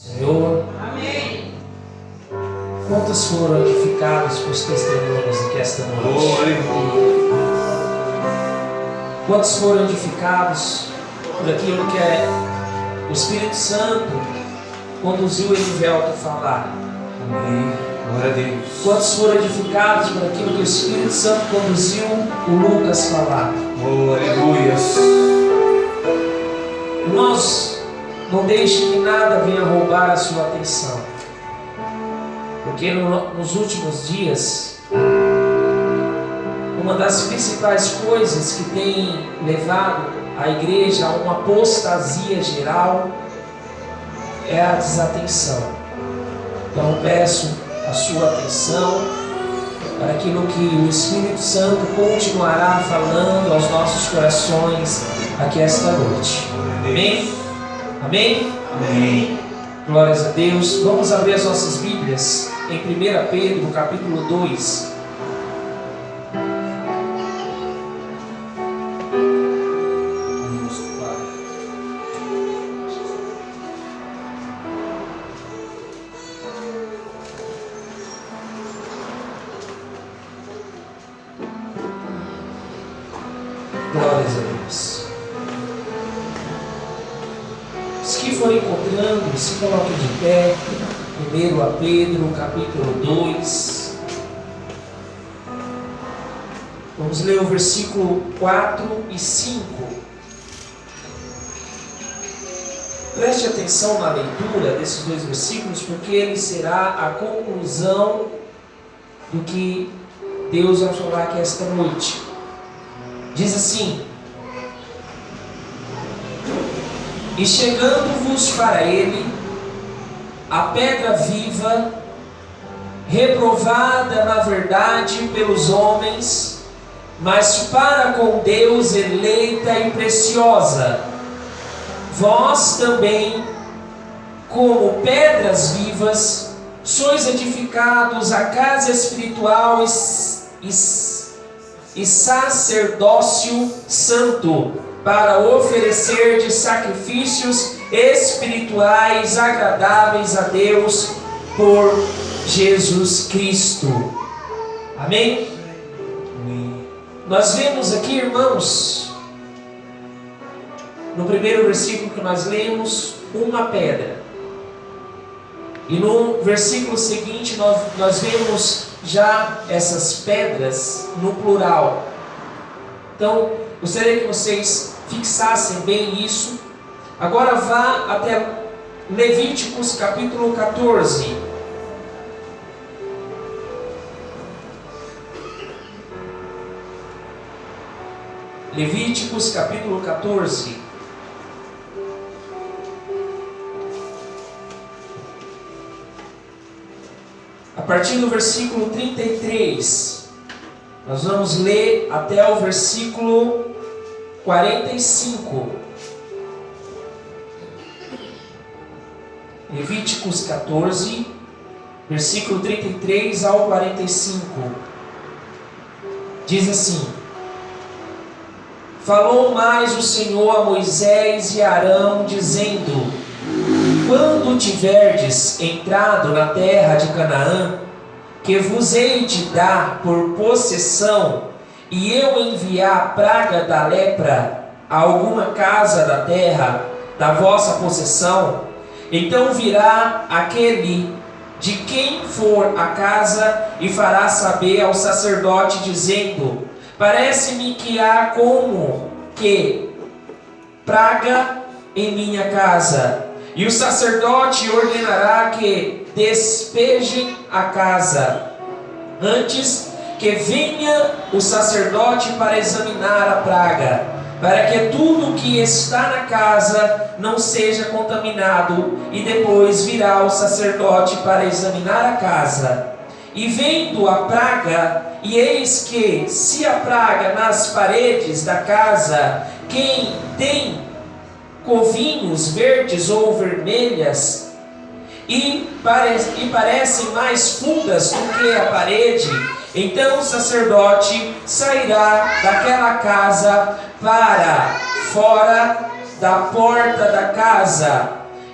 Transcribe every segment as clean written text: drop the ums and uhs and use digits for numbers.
Senhor. Amém. Quantos foram edificados com os testemunhos aqui esta noite? Quantos foram edificados por aquilo que o Espírito Santo conduziu o Elivelto a falar? Amém. Glória a Deus. Quantos foram edificados por aquilo que o Espírito Santo conduziu o Lucas a falar? Oh, aleluias. Irmãos, não deixe que nada venha roubar a sua atenção, porque nos últimos dias, uma das principais coisas que tem levado a igreja a uma apostasia geral é a desatenção. Então peço a sua atenção para aquilo que o Espírito Santo continuará falando aos nossos corações aqui esta noite. Amém? Amém? Amém. Glórias a Deus. Vamos abrir as nossas Bíblias em 1 Pedro, capítulo 2. Glórias a Deus. Os que forem encontrando, se coloquem de pé. 1 Pedro, capítulo 2. Vamos ler o versículo 4 e 5. Preste atenção na leitura desses dois versículos, porque ele será a conclusão do que Deus vai falar aqui esta noite. Diz assim: e chegando-vos para ele, a pedra viva, reprovada na verdade pelos homens, mas para com Deus eleita e preciosa, vós também, como pedras vivas, sois edificados a casa espiritual e sacerdócio santo, para oferecer de sacrifícios espirituais agradáveis a Deus por Jesus Cristo. Amém? Amém. Nós vemos aqui, irmãos, no primeiro versículo que nós lemos, uma pedra. E no versículo seguinte nós vemos já essas pedras no plural. Então, gostaria que vocês fixassem bem isso. Agora vá até Levíticos capítulo 14. Levíticos capítulo 14. A partir do versículo 33, nós vamos ler até o versículo 45. Levíticos 14, versículo 33 ao 45. Diz assim: falou mais o Senhor a Moisés e a Arão, dizendo: quando tiverdes entrado na terra de Canaã, que vos hei de dar por possessão, e eu enviar a praga da lepra a alguma casa da terra da vossa possessão, então virá aquele de quem for a casa e fará saber ao sacerdote, dizendo: parece-me que há como que praga em minha casa. E o sacerdote ordenará que despejem a casa, antes que venha o sacerdote para examinar a praga, para que tudo que está na casa não seja contaminado, e depois virá o sacerdote para examinar a casa. E vendo a praga, e eis que, se a praga nas paredes da casa, quem tem covinhos verdes ou vermelhas, e parecem mais fundas do que a parede, então o sacerdote sairá daquela casa para fora da porta da casa,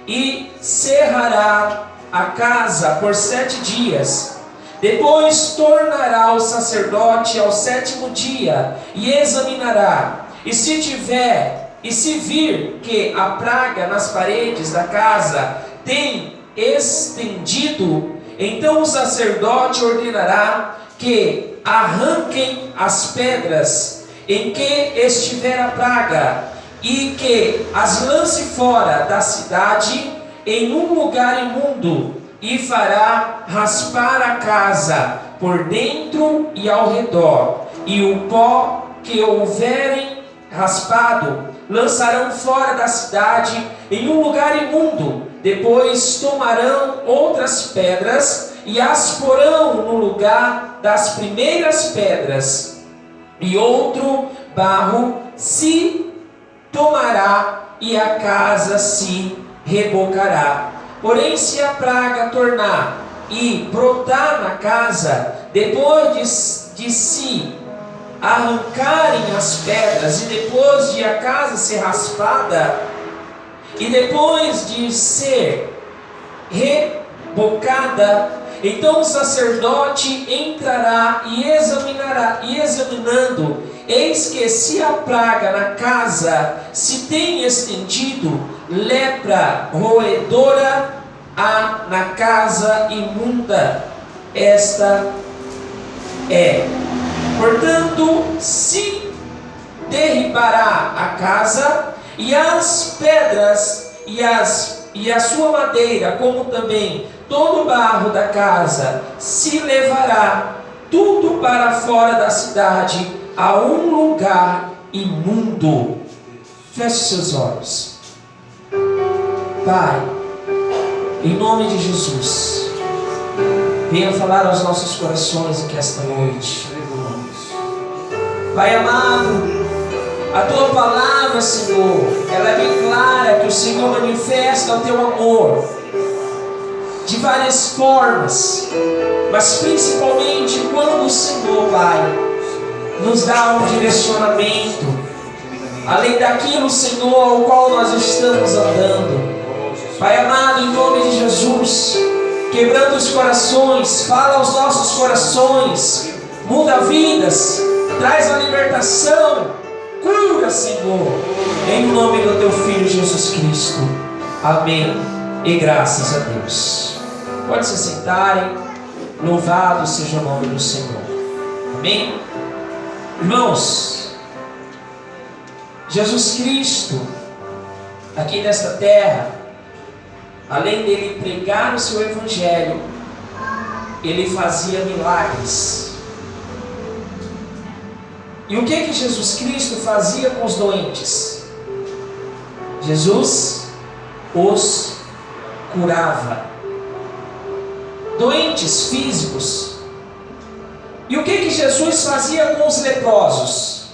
e cerrará a casa por 7 dias. Depois tornará o sacerdote ao 7º dia e examinará. E se vir que a praga nas paredes da casa tem estendido, então o sacerdote ordenará que arranquem as pedras em que estiver a praga e que as lance fora da cidade em um lugar imundo, e fará raspar a casa por dentro e ao redor, e o pó que houverem raspado lançarão fora da cidade em um lugar imundo. Depois tomarão outras pedras e as porão no lugar das primeiras pedras, e outro barro se tomará e a casa se rebocará. Porém, se a praga tornar e brotar na casa, depois de se arrancarem as pedras, e depois de a casa ser raspada, e depois de ser rebocada, então o sacerdote entrará e examinará, e examinando, eis que se a praga na casa se tem estendido, lepra roedora há na casa imunda, esta é. Portanto, se derribará a casa, e as pedras e a sua madeira, como também todo o barro da casa, se levará tudo para fora da cidade, a um lugar imundo. Feche seus olhos. Pai, em nome de Jesus, venha falar aos nossos corações aqui esta noite. Pai amado, a Tua palavra, Senhor, ela é bem clara, que o Senhor manifesta o Teu amor de várias formas, mas principalmente quando o Senhor, Pai, nos dá um direcionamento, além daquilo, Senhor, ao qual nós estamos andando. Pai amado, em nome de Jesus, quebrando os corações, fala aos nossos corações, muda vidas, traz a libertação, cura, Senhor, em nome do Teu Filho Jesus Cristo. Amém e graças a Deus. Pode se sentarem, louvado seja o nome do Senhor. Amém? Irmãos, Jesus Cristo, aqui nesta terra, além dele pregar o seu evangelho, ele fazia milagres. E o que Jesus Cristo fazia com os doentes? Jesus os curava. Doentes físicos. E o que Jesus fazia com os leprosos?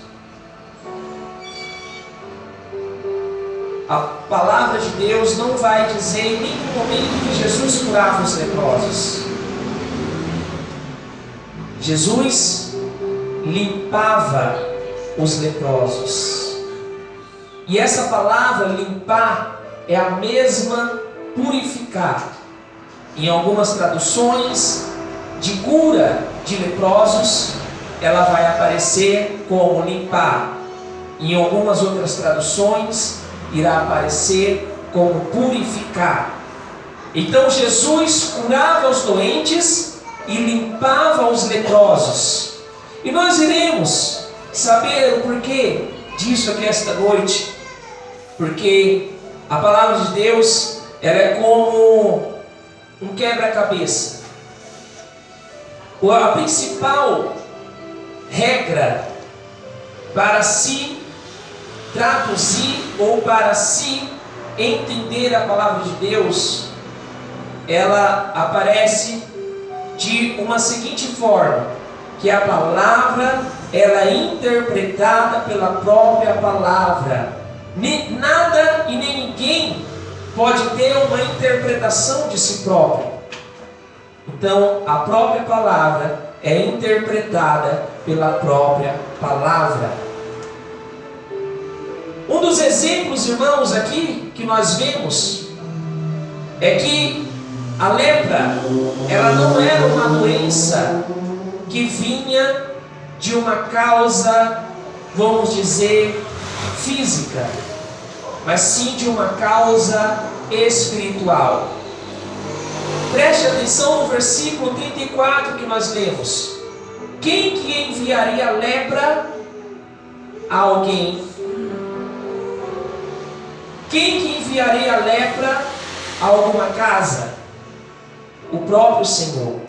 A palavra de Deus não vai dizer em nenhum momento que Jesus curava os leprosos. Jesus limpava os leprosos. E essa palavra limpar é a mesma purificar. Em algumas traduções de cura de leprosos, ela vai aparecer como limpar. Em algumas outras traduções, irá aparecer como purificar. Então Jesus curava os doentes e limpava os leprosos. E nós iremos saber o porquê disso aqui esta noite. Porque a palavra de Deus, ela é como um quebra-cabeça. A principal regra para se traduzir ou para se entender a palavra de Deus, ela aparece de uma seguinte forma, que a palavra ela é interpretada pela própria palavra. Nada e nem ninguém pode ter uma interpretação de si próprio. Então a própria palavra é interpretada pela própria palavra. Um dos exemplos, irmãos, aqui que nós vemos é que a lepra, ela não era uma doença que vinha de uma causa, vamos dizer, física, mas sim de uma causa espiritual. Preste atenção no versículo 34 que nós lemos. Quem que enviaria lepra a alguém? Quem que enviaria lepra a alguma casa? O próprio Senhor.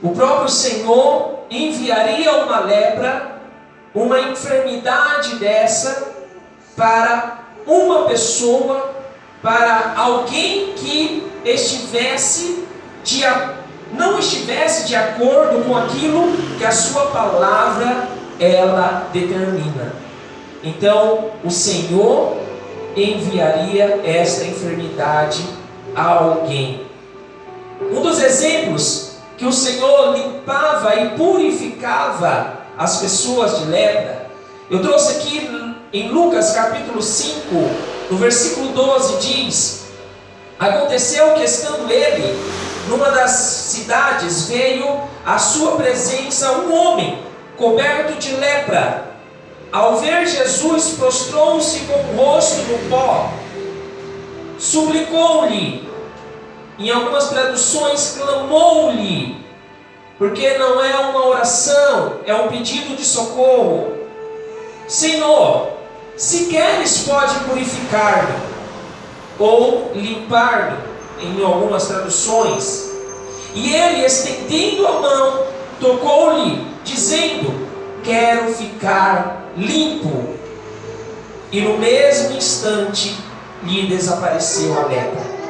O próprio Senhor enviaria uma lepra, uma enfermidade dessa, para uma pessoa, para alguém que não estivesse de acordo com aquilo que a sua palavra ela determina. Então o Senhor enviaria esta enfermidade a alguém. Um dos exemplos que o Senhor limpava e purificava as pessoas de lepra, eu trouxe aqui em Lucas capítulo 5, no versículo 12, diz: aconteceu que, estando ele numa das cidades, veio à sua presença um homem coberto de lepra. Ao ver Jesus, prostrou-se com o rosto no pó, suplicou-lhe, em algumas traduções clamou-lhe, porque não é uma oração, é um pedido de socorro: Senhor, se queres, pode purificar-me, ou limpar-me, em algumas traduções. E ele, estendendo a mão, tocou-lhe, dizendo: quero ficar limpo. E no mesmo instante lhe desapareceu a lepra.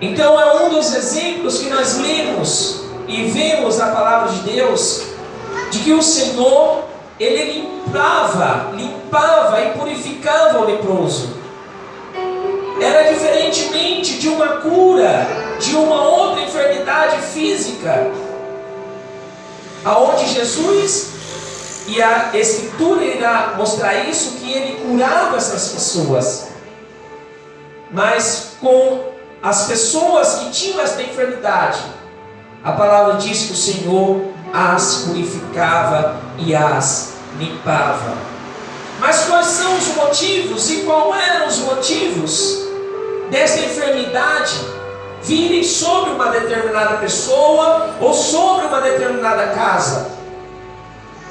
Então é um dos exemplos que nós lemos e vemos na palavra de Deus, de que o Senhor, ele limpava e purificava o leproso. Era diferentemente de uma cura, de uma outra enfermidade física, aonde Jesus, e a Escritura irá mostrar isso, que ele curava essas pessoas. Mas com as pessoas que tinham esta enfermidade, a palavra diz que o Senhor as purificava e as limpava. Mas quais são os motivos e quais eram os motivos desta enfermidade virem sobre uma determinada pessoa ou sobre uma determinada casa?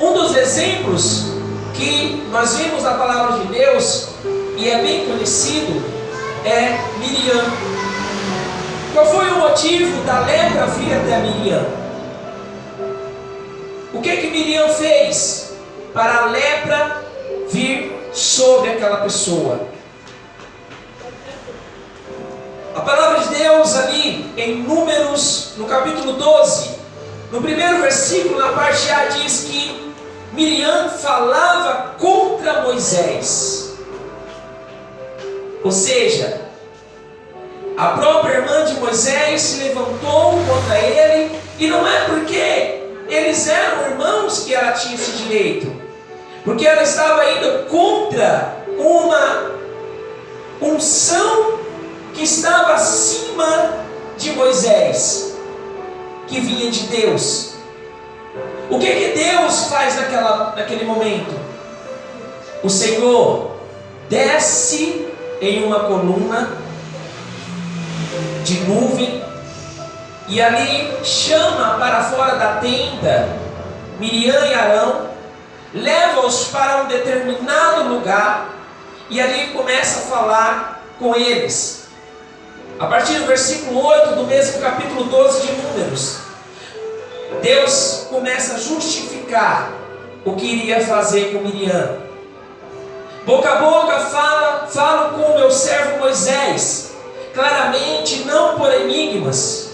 Um dos exemplos que nós vimos na palavra de Deus, e é bem conhecido, é Miriam. Qual foi o motivo da lepra vir até Miriam? O que Miriam fez para a lepra vir sobre aquela pessoa? A palavra de Deus ali em Números, no capítulo 12, no primeiro versículo, na parte A, diz que Miriam falava contra Moisés. Ou seja, a própria irmã de Moisés se levantou contra ele, e não é porque eles eram irmãos que ela tinha esse direito, porque ela estava indo contra uma unção que estava acima de Moisés, que vinha de Deus. O que Deus faz naquele momento? O Senhor desce em uma coluna de nuvem, e ali chama para fora da tenda Miriam e Arão, leva-os para um determinado lugar, e ali começa a falar com eles. A partir do versículo 8 do mesmo capítulo 12 de Números, Deus começa a justificar o que iria fazer com Miriam. Boca a boca falo com o meu servo Moisés, claramente, não por enigmas,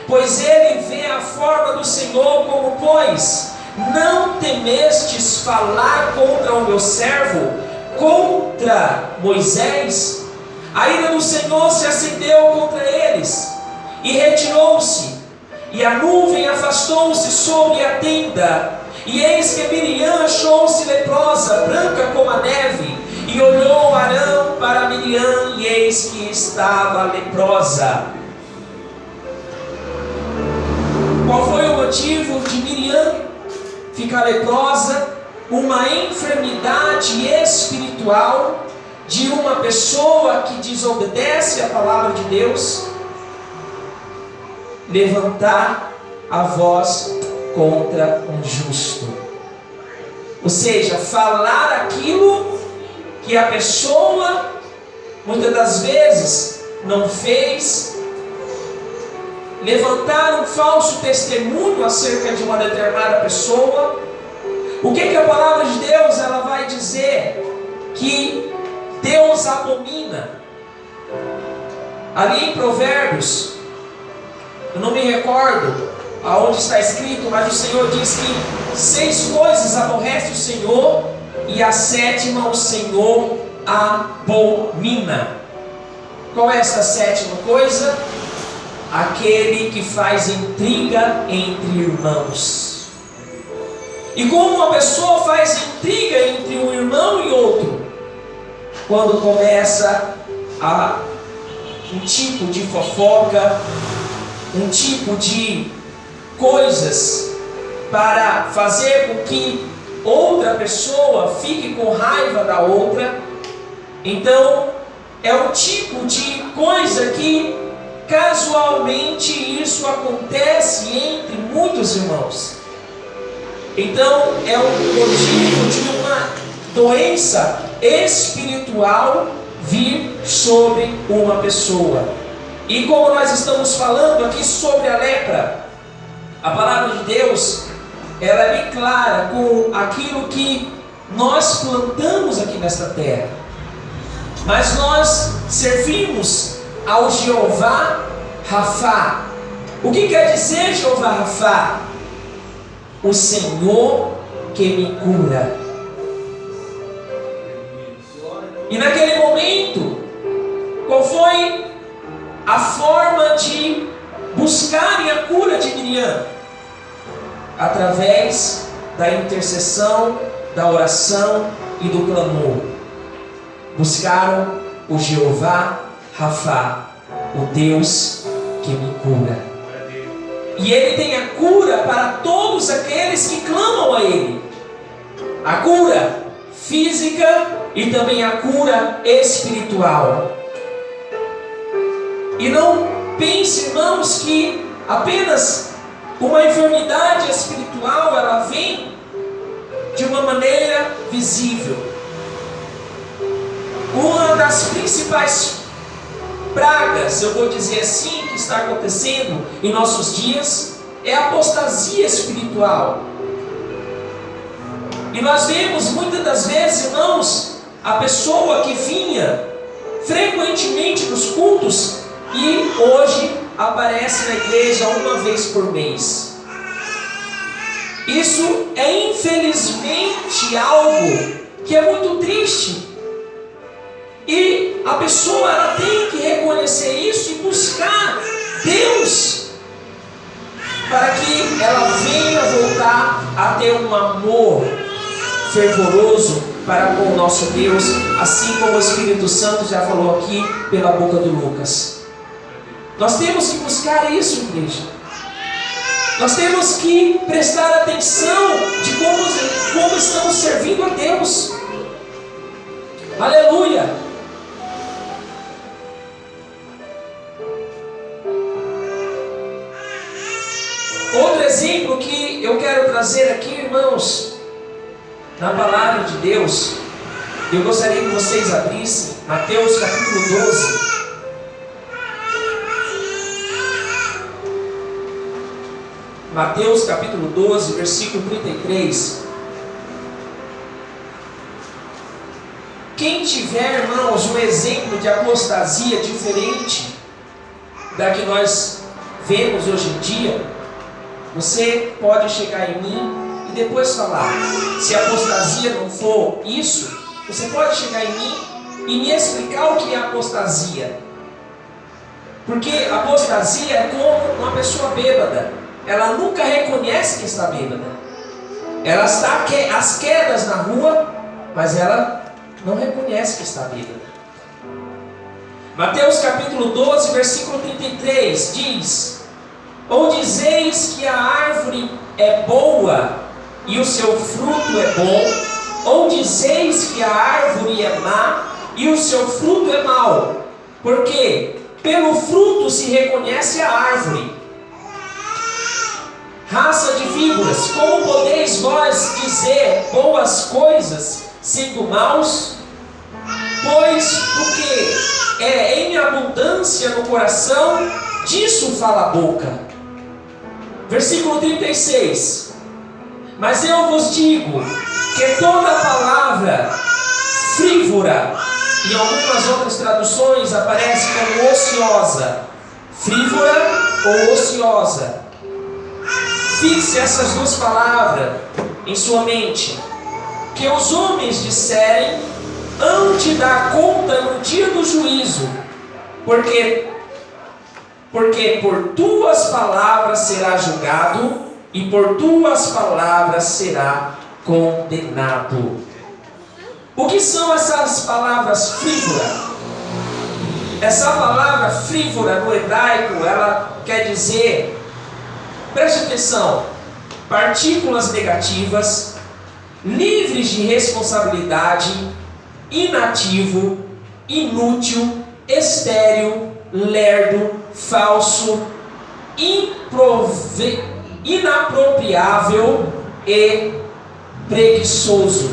pois ele vê a forma do Senhor. Como, pois, não temestes falar contra o meu servo, contra Moisés? A ira do Senhor se acendeu contra eles, e retirou-se, e a nuvem afastou-se sobre a tenda, e eis que Miriam achou-se leprosa, branca como a neve, e E olhou Arão para Miriam, e eis que estava leprosa. Qual foi o motivo de Miriam ficar leprosa? Uma enfermidade espiritual de uma pessoa que desobedece a palavra de Deus, levantar a voz contra um justo. Ou seja, falar aquilo que a pessoa muitas das vezes não fez, levantar um falso testemunho acerca de uma determinada pessoa. O que a palavra de Deus ela vai dizer? Que Deus abomina. Ali em Provérbios, eu não me recordo aonde está escrito, mas o Senhor diz que 6 coisas aborrece o Senhor, e a 7ª o Senhor abomina. Qual é essa 7ª coisa? Aquele que faz intriga entre irmãos. E como uma pessoa faz intriga entre um irmão e outro? Quando começa um tipo de fofoca, um tipo de coisas para fazer com que outra pessoa fique com raiva da outra. Então é um tipo de coisa que casualmente isso acontece entre muitos irmãos. Então é um motivo de uma doença espiritual vir sobre uma pessoa. E como nós estamos falando aqui sobre a lepra, a palavra de Deus ela é bem clara com aquilo que nós plantamos aqui nesta terra. Mas nós servimos ao Jeová Rafá. O que quer dizer Jeová Rafá? O Senhor que me cura. E naquele momento, qual foi a forma de buscarem a cura de Miriam? Através da intercessão, da oração e do clamor. Buscaram o Jeová Rafá, o Deus que me cura. E Ele tem a cura para todos aqueles que clamam a Ele. A cura física e também a cura espiritual. E não pense, irmãos, que apenas uma enfermidade espiritual ela vem de uma maneira visível. Uma das principais pragas, eu vou dizer assim, que está acontecendo em nossos dias é a apostasia espiritual. E nós vemos muitas das vezes, irmãos, a pessoa que vinha frequentemente nos cultos e hoje aparece na igreja uma vez por mês. Isso é infelizmente algo que é muito triste. E a pessoa ela tem que reconhecer isso e buscar Deus para que ela venha voltar a ter um amor fervoroso para com o nosso Deus, assim como o Espírito Santo já falou aqui pela boca do Lucas. Nós temos que buscar isso, igreja. Nós temos que prestar atenção de como estamos servindo a Deus. Aleluia! Outro exemplo que eu quero trazer aqui, irmãos, na palavra de Deus, eu gostaria que vocês abrissem Mateus capítulo 12. Mateus capítulo 12, versículo 33. Quem tiver, irmãos, um exemplo de apostasia diferente da que nós vemos hoje em dia, você pode chegar em mim e depois falar. Se a apostasia não for isso, você pode chegar em mim e me explicar o que é apostasia. Porque apostasia é como uma pessoa bêbada. Ela nunca reconhece que está bêbada. Ela está às quedas na rua, mas ela não reconhece que está bêbado. Mateus capítulo 12, versículo 33 diz: ou dizeis que a árvore é boa e o seu fruto é bom, ou dizeis que a árvore é má e o seu fruto é mau, porque pelo fruto se reconhece a árvore. Raça de víboras, como podeis vós dizer boas coisas sendo maus? Pois porque é em abundância no coração, disso fala a boca. Versículo 36. Mas eu vos digo que toda palavra frívola, em algumas outras traduções aparece como ociosa, frívola ou ociosa. Fixe essas duas palavras em sua mente, que os homens disserem, hão de dar conta no dia do juízo, porque por tuas palavras será julgado, e por tuas palavras será condenado. O que são essas palavras frívolas? Essa palavra frívola no hebraico, ela quer dizer, preste atenção, partículas negativas, livres de responsabilidade, inativo, inútil, estéril, lerdo, falso, inapropriável e preguiçoso.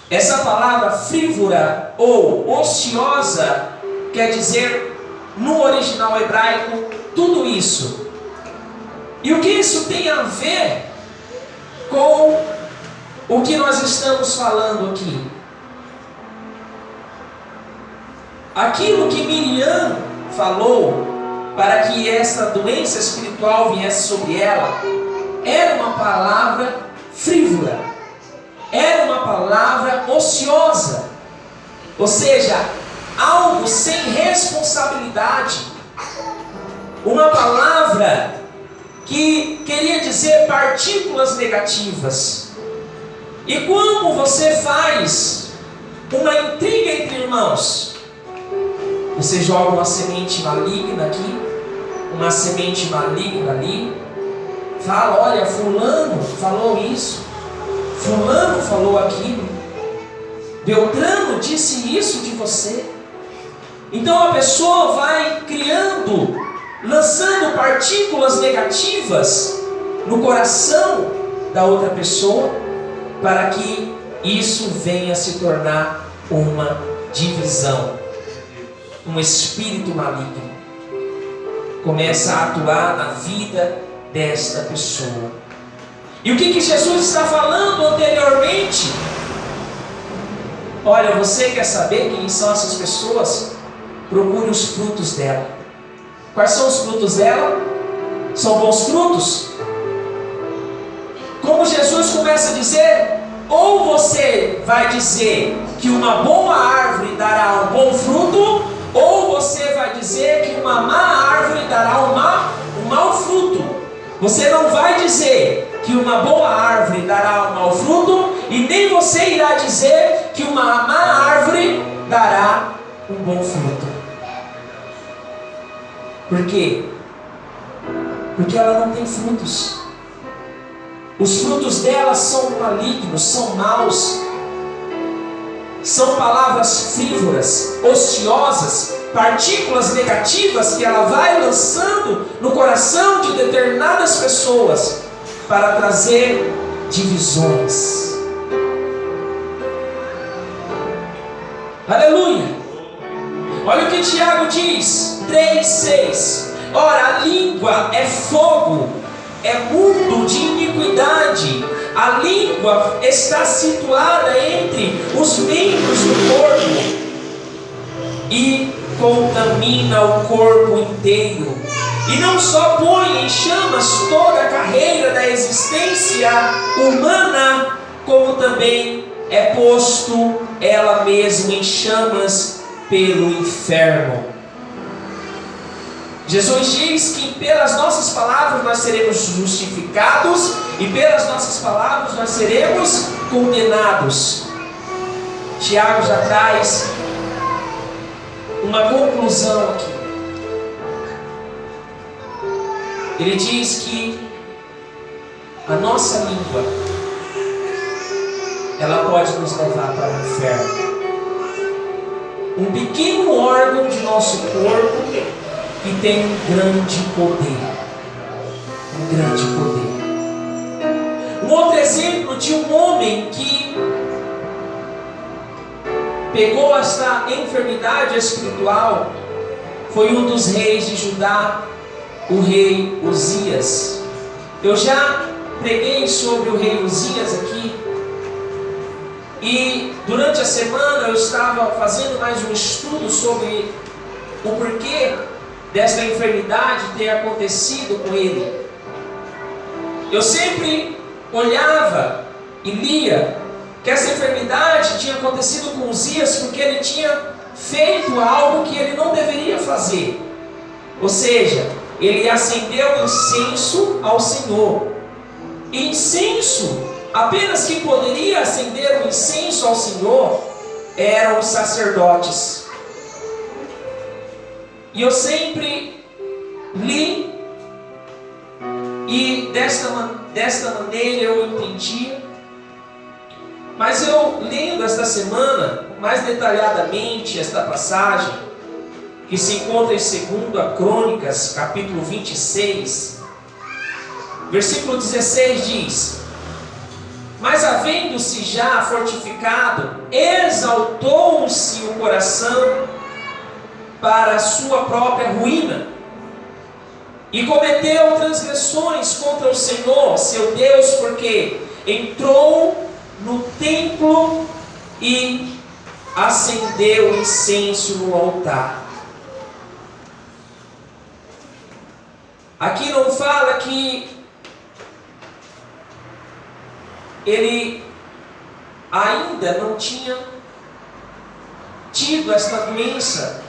Essa palavra frívola ou ociosa quer dizer, no original hebraico, tudo isso. E o que isso tem a ver com o que nós estamos falando aqui? Aquilo que Miriam falou para que essa doença espiritual viesse sobre ela, era uma palavra frívola, era uma palavra ociosa, ou seja, algo sem responsabilidade, uma palavra que queria dizer partículas negativas. E como você faz uma intriga entre irmãos? Você joga uma semente maligna aqui, uma semente maligna ali, fala, olha, fulano falou isso, fulano falou aquilo, Beltrano disse isso de você. Então a pessoa vai criando, lançando partículas negativas no coração da outra pessoa, para que isso venha se tornar uma divisão. Um espírito maligno começa a atuar na vida desta pessoa. E o que Jesus está falando anteriormente? Olha, você quer saber quem são essas pessoas? Procure os frutos dela. Quais são os frutos dela? São bons frutos? Como Jesus começa a dizer, ou você vai dizer que uma boa árvore dará um bom fruto, ou você vai dizer que uma má árvore dará um mau fruto. Você não vai dizer que uma boa árvore dará um mau fruto, e nem você irá dizer que uma má árvore dará um bom fruto. Por quê? Porque ela não tem frutos. Os frutos dela são malignos, são maus. São palavras frívolas, ociosas, partículas negativas que ela vai lançando no coração de determinadas pessoas para trazer divisões. Aleluia! Olha o que Tiago diz, 3,6. Ora, a língua é fogo, é mundo de iniquidade. A língua está situada entre os membros do corpo e contamina o corpo inteiro. E não só põe em chamas toda a carreira da existência humana, como também é posto ela mesma em chamas pelo inferno. Jesus diz que pelas nossas palavras nós seremos justificados e pelas nossas palavras nós seremos condenados. Tiago já traz uma conclusão aqui. Ele diz que a nossa língua, ela pode nos levar para o inferno. Um pequeno órgão de nosso corpo que tem um grande poder. Um grande poder. Um outro exemplo de um homem que pegou esta enfermidade espiritual foi um dos reis de Judá, o rei Uzias. Eu já preguei sobre o rei Uzias aqui, e durante a semana eu estava fazendo mais um estudo sobre o porquê desta enfermidade ter acontecido com ele. Eu sempre olhava e lia que essa enfermidade tinha acontecido com Uzias porque ele tinha feito algo que ele não deveria fazer. Ou seja, ele acendeu incenso ao Senhor. E incenso, apenas quem poderia acender o incenso ao Senhor eram os sacerdotes. E eu sempre li, e desta maneira eu entendia. Mas eu lendo esta semana, mais detalhadamente, esta passagem, que se encontra em 2 Crônicas, capítulo 26, versículo 16 diz: mas havendo-se já fortificado, exaltou-se o coração para a sua própria ruína, e cometeu transgressões contra o Senhor, seu Deus, porque entrou no templo e acendeu incenso no altar. Aqui não fala que ele ainda não tinha tido esta doença,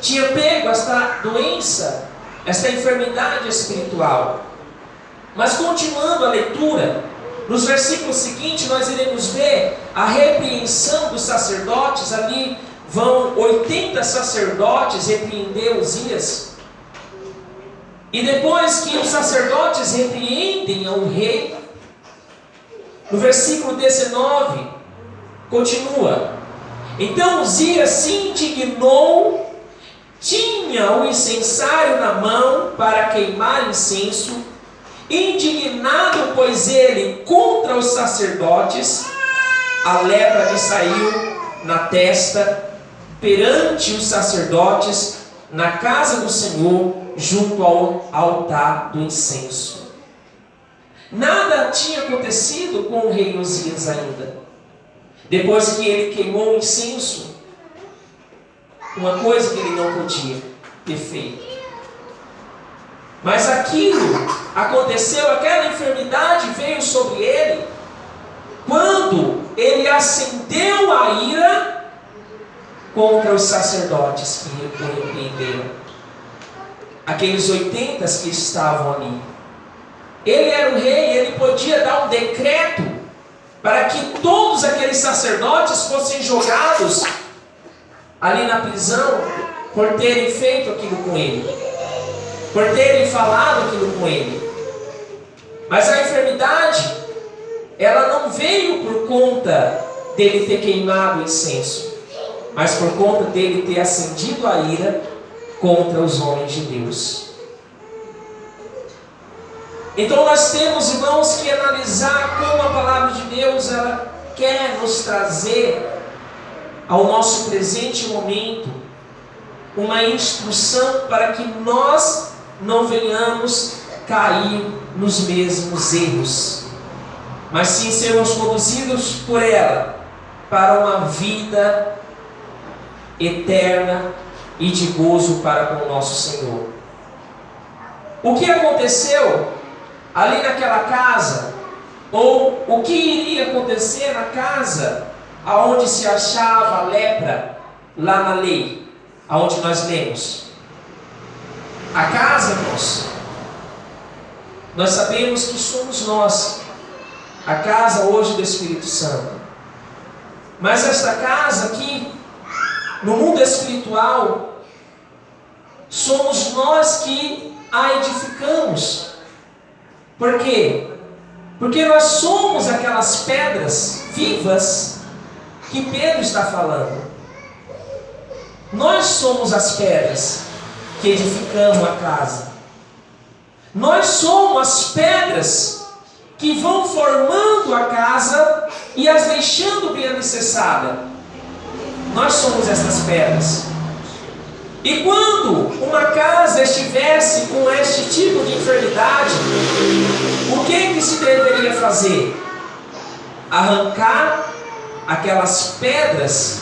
tinha pego esta doença, esta enfermidade espiritual. Mas continuando a leitura, nos versículos seguintes nós iremos ver a repreensão dos sacerdotes. Ali vão 80 sacerdotes repreender Uzias. E depois que os sacerdotes repreendem ao rei, no versículo 19, continua: então Uzias se indignou, tinha o incensário na mão para queimar incenso, indignado, pois ele, contra os sacerdotes, a lepra lhe saiu na testa, perante os sacerdotes, na casa do Senhor, junto ao altar do incenso. Nada tinha acontecido com o rei Uzias ainda. Depois que ele queimou o incenso, uma coisa que ele não podia ter feito. Mas aquilo aconteceu, aquela enfermidade veio sobre ele, quando ele acendeu a ira contra os sacerdotes que o repreenderam. Aqueles 80 que estavam ali. Ele era o rei, ele podia dar um decreto para que todos aqueles sacerdotes fossem jogados ali na prisão por terem feito aquilo com ele, por terem falado aquilo com ele. Mas a enfermidade, ela não veio por conta dele ter queimado o incenso, mas por conta dele ter acendido a ira contra os homens de Deus. Então nós temos, irmãos, que analisar como a palavra de Deus ela quer nos trazer ao nosso presente momento uma instrução para que nós não venhamos cair nos mesmos erros, mas sim sermos conduzidos por ela para uma vida eterna e de gozo para com o nosso Senhor. O que aconteceu ali naquela casa, ou o que iria acontecer na casa aonde se achava a lepra, lá na lei, aonde nós lemos? A casa, irmãos, nós sabemos que somos nós, a casa hoje do Espírito Santo. Mas esta casa aqui, no mundo espiritual, somos nós que a edificamos. Por quê? Porque nós somos aquelas pedras vivas que Pedro está falando. Nós somos as pedras que edificamos a casa. Nós somos as pedras que vão formando a casa e as deixando bem alicerçada. Nós somos essas pedras. E quando uma casa estivesse com este tipo de enfermidade, o que se deveria fazer? Arrancar aquelas pedras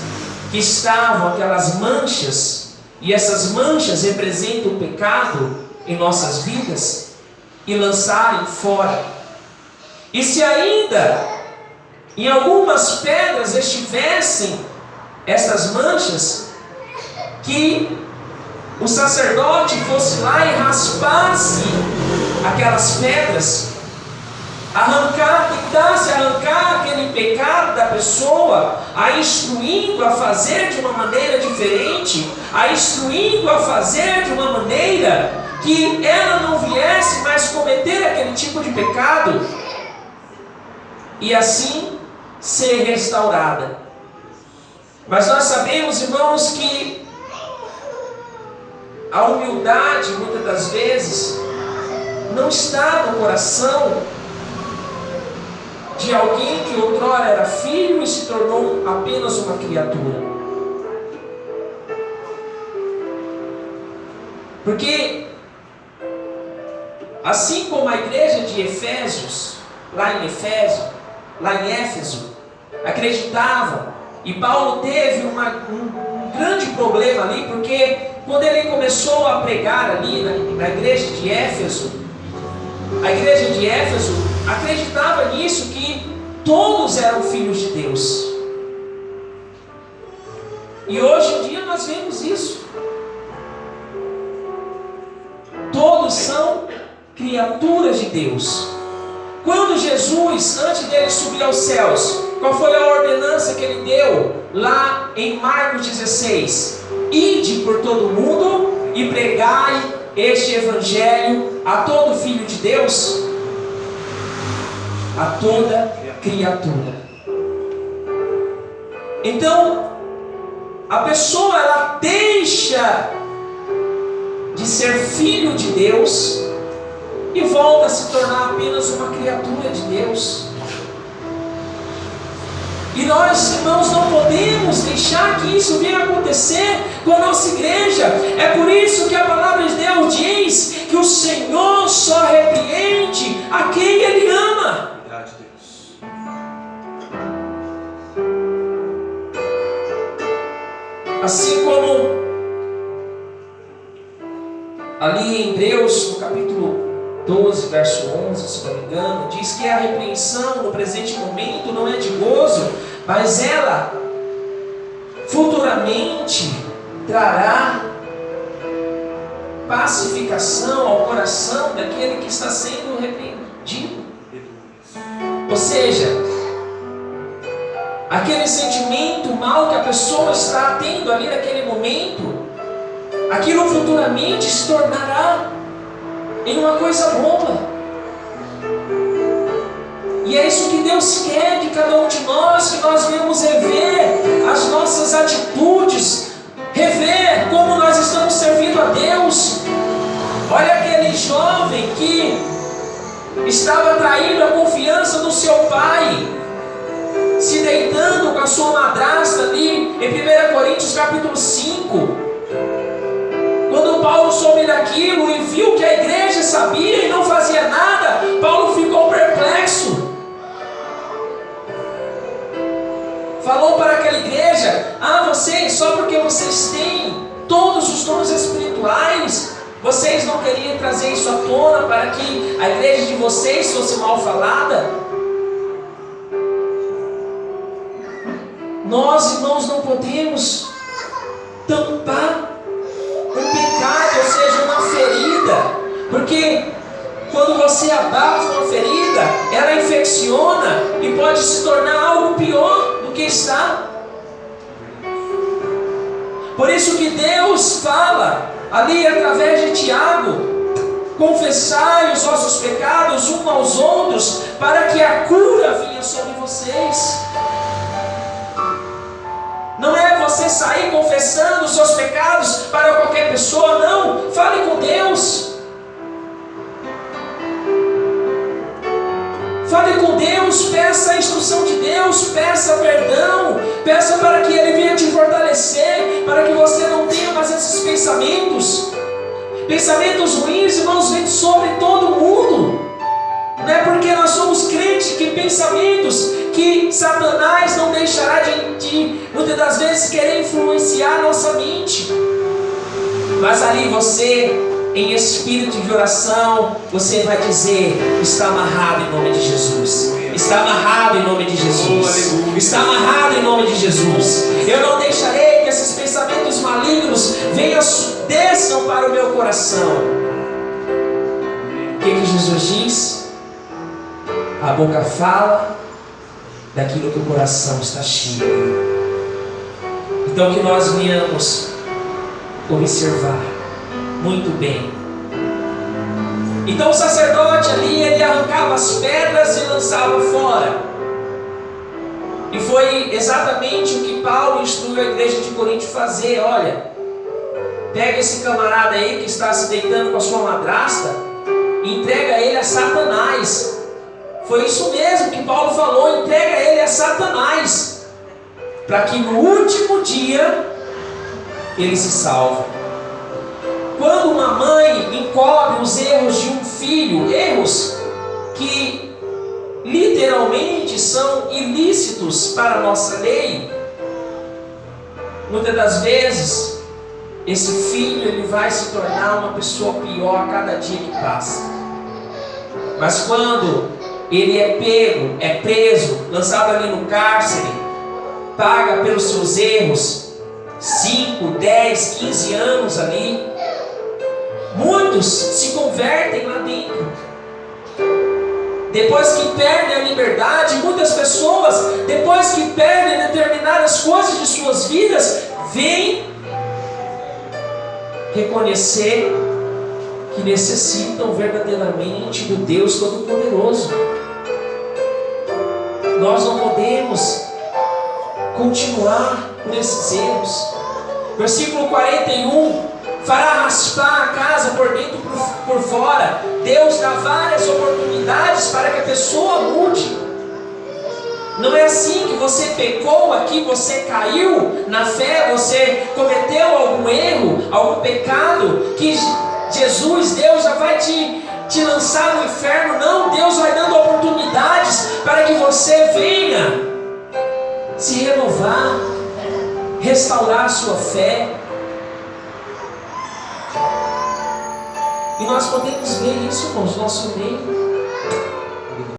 que estavam, aquelas manchas, e essas manchas representam o pecado em nossas vidas, e lançarem fora. E se ainda em algumas pedras estivessem essas manchas, que o sacerdote fosse lá e raspasse aquelas pedras, tentasse arrancar aquele pecado da pessoa, a instruindo a fazer de uma maneira diferente, a instruindo a fazer de uma maneira que ela não viesse mais cometer aquele tipo de pecado, e assim ser restaurada. Mas nós sabemos, irmãos, que a humildade, muitas das vezes, não está no coração de alguém que outrora era filho e se tornou apenas uma criatura. Porque, assim como a igreja de Efésios, lá em Éfeso, acreditava, e Paulo teve um grande problema ali, porque quando ele começou a pregar ali na igreja de Éfeso, a igreja de Éfeso acreditava nisso, que todos eram filhos de Deus. E hoje em dia nós vemos isso. Todos são criaturas de Deus. Quando Jesus, antes dele subir aos céus, qual foi a ordenança que ele deu lá em Marcos 16? Ide por todo o mundo e pregai este evangelho a todo filho de Deus, a toda criatura. Então, a pessoa, ela deixa de ser filho de Deus e volta a se tornar apenas uma criatura de Deus. E nós, irmãos, não podemos deixar que isso venha acontecer com a nossa igreja. É por isso que a palavra de Deus diz que o Senhor só repreende a quem Ele ama. Verdade, Deus. Assim como ali em Hebreus, no capítulo 12, verso 11, se não me engano, diz que a repreensão no presente momento não é de gozo, mas ela futuramente trará pacificação ao coração daquele que está sendo repreendido. Ou seja, aquele sentimento mal que a pessoa está tendo ali naquele momento, aquilo futuramente se tornará em uma coisa boa. E é isso que Deus quer de cada um de nós, que nós venhamos rever as nossas atitudes, rever como nós estamos servindo a Deus. Olha aquele jovem que estava traindo a confiança do seu pai, se deitando com a sua madrasta ali em 1 Coríntios capítulo 5. Quando Paulo soube daquilo e viu que a igreja sabia e não fazia nada, Paulo ficou perplexo. Falou para aquela igreja: vocês, só porque vocês têm todos os dons espirituais, vocês não queriam trazer isso à tona para que a igreja de vocês fosse mal falada? Nós, irmãos, não podemos tampar o pecado, ou seja, uma ferida, porque quando você abafa uma ferida, ela infecciona e pode se tornar algo pior do que está. Deus fala ali através de Tiago: confessai os vossos pecados uns aos outros, para que a cura venha sobre vocês. Não é você sair confessando os seus pecados para qualquer pessoa, não. Fale com Deus. Fale com Deus, peça a instrução de Deus, peça perdão, peça para que Ele venha te fortalecer, para que você não tenha mais esses pensamentos. Pensamentos ruins, irmãos, vêm sobre todo mundo. Não é porque nós somos crentes que pensamentos que Satanás não deixará de muitas das vezes querer influenciar a nossa mente. Mas ali você, em espírito de oração, você vai dizer: está amarrado em nome de Jesus. Está amarrado em nome de Jesus. Está amarrado em nome de Jesus. Eu não deixarei que esses pensamentos malignos venham, desçam para o meu coração. O que Jesus diz? A boca fala daquilo que o coração está cheio. Então que nós venhamos observar muito bem. Então o sacerdote ali, ele arrancava as pedras e lançava fora. E foi exatamente o que Paulo instruiu a igreja de Corinto fazer. Olha, pega esse camarada aí que está se deitando com a sua madrasta e entrega ele a Satanás. Foi isso mesmo que Paulo falou: entrega ele a Satanás, para que no último dia ele se salve. Quando uma mãe encobre os erros de um filho, erros que literalmente são ilícitos para a nossa lei, muitas das vezes esse filho ele vai se tornar uma pessoa pior a cada dia que passa. Mas quando ele é pego, é preso, lançado ali no cárcere, paga pelos seus erros 5, 10, 15 anos ali, muitos se convertem lá dentro. Depois que perdem a liberdade, muitas pessoas, depois que perdem determinadas coisas de suas vidas, vêm reconhecer que necessitam verdadeiramente do Deus Todo-Poderoso. Nós não podemos continuar com esses erros. Versículo 41: fará raspar a casa por dentro e por fora. Deus dá várias oportunidades para que a pessoa mude. Não é assim que você pecou aqui, você caiu na fé, você cometeu algum erro, algum pecado, que Jesus, Deus já vai te lançar no inferno. Não, Deus vai dando oportunidades para que você venha se renovar, restaurar a sua fé. E nós podemos ver isso com o nosso meio.